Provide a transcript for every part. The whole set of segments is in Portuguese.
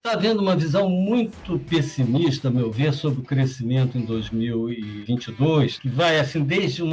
Está havendo uma visão muito pessimista, a meu ver, sobre o crescimento em 2022, que vai assim desde um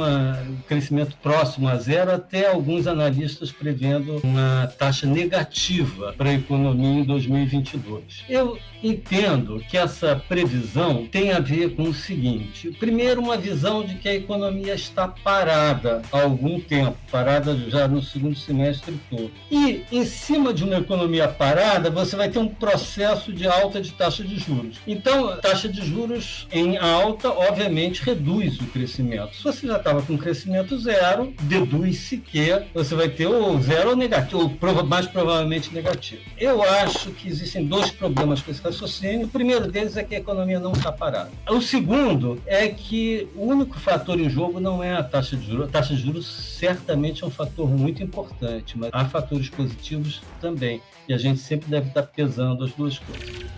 crescimento próximo a zero até alguns analistas prevendo uma taxa negativa para a economia em 2022. Eu entendo que essa previsão tem a ver com o seguinte: primeiro, uma visão de que a economia está parada há algum tempo, parada já no segundo semestre todo. E, em cima de uma economia parada, você vai ter um processo de alta de taxa de juros. Então, a taxa de juros em alta, obviamente, reduz o crescimento. Se você já estava com crescimento zero, deduz-se que você vai ter o zero ou negativo, ou mais provavelmente negativo. Eu acho que existem dois problemas com esse raciocínio. O primeiro deles é que a economia não está parada. O segundo é que o único fator em jogo não é a taxa de juros. A taxa de juros certamente é um fator muito importante, mas há fatores positivos também. E a gente sempre deve estar pesando as duas coisas.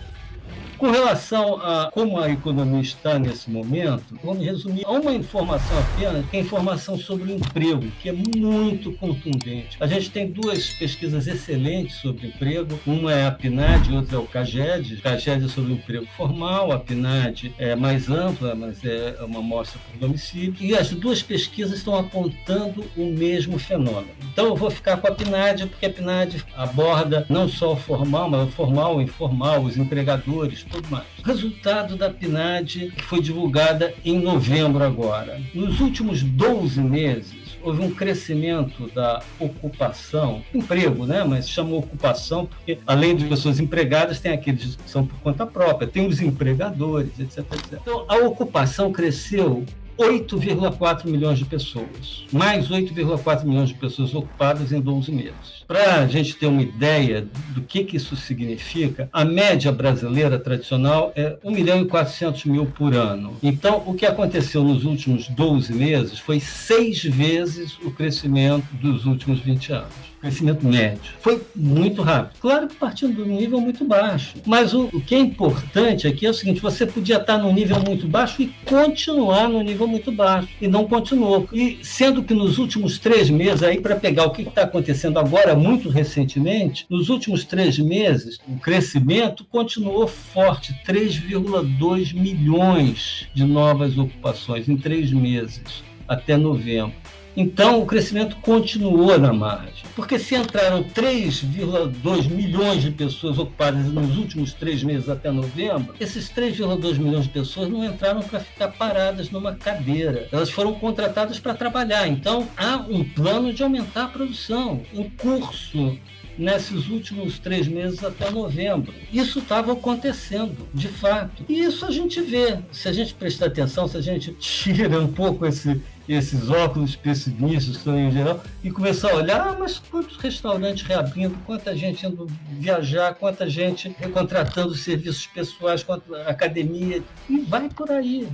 Com relação a como a economia está nesse momento, vamos resumir a uma informação apenas, que é a informação sobre o emprego, que é muito contundente. A gente tem duas pesquisas excelentes sobre emprego, uma é a PNAD, outra é o CAGED. O CAGED é sobre o emprego formal, a PNAD é mais ampla, mas é uma amostra por domicílio, e as duas pesquisas estão apontando o mesmo fenômeno. Então eu vou ficar com a PNAD, porque a PNAD aborda não só o formal, mas o formal, o informal, os empregadores, tudo mais. O resultado da PNAD, que foi divulgada em novembro agora. Nos últimos 12 meses, houve um crescimento da ocupação, emprego, né? Mas chama ocupação porque, além de pessoas empregadas, tem aqueles que são por conta própria, tem os empregadores, etc, etc. Então, a ocupação cresceu 8,4 milhões de pessoas, mais 8,4 milhões de pessoas ocupadas em 12 meses. Para a gente ter uma ideia do que isso significa, a média brasileira tradicional é 1.400.000 por ano. Então, o que aconteceu nos últimos 12 meses foi 6 vezes o crescimento dos últimos 20 anos. Crescimento médio. Foi muito rápido. Claro que partindo de um nível muito baixo. Mas o que é importante aqui é o seguinte: você podia estar num nível muito baixo e continuar no nível muito baixo. E não continuou. E sendo que nos últimos 3 meses, aí para pegar o que está acontecendo agora, muito recentemente, nos últimos 3 meses, o crescimento continuou forte. 3,2 milhões de novas ocupações em 3 meses, até novembro. Então, o crescimento continuou na margem. Porque se entraram 3,2 milhões de pessoas ocupadas nos últimos 3 meses até novembro, esses 3,2 milhões de pessoas não entraram para ficar paradas numa cadeira. Elas foram contratadas para trabalhar. Então, há um plano de aumentar a produção, um curso nesses últimos 3 meses até novembro. Isso estava acontecendo, de fato. E isso a gente vê. Se a gente prestar atenção, se a gente tira um pouco esses óculos pessimistas que estão em geral e começar a olhar, mas quantos restaurantes reabrindo, quanta gente indo viajar, quanta gente recontratando serviços pessoais, quanta academia, e vai por aí.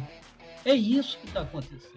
É isso que está acontecendo.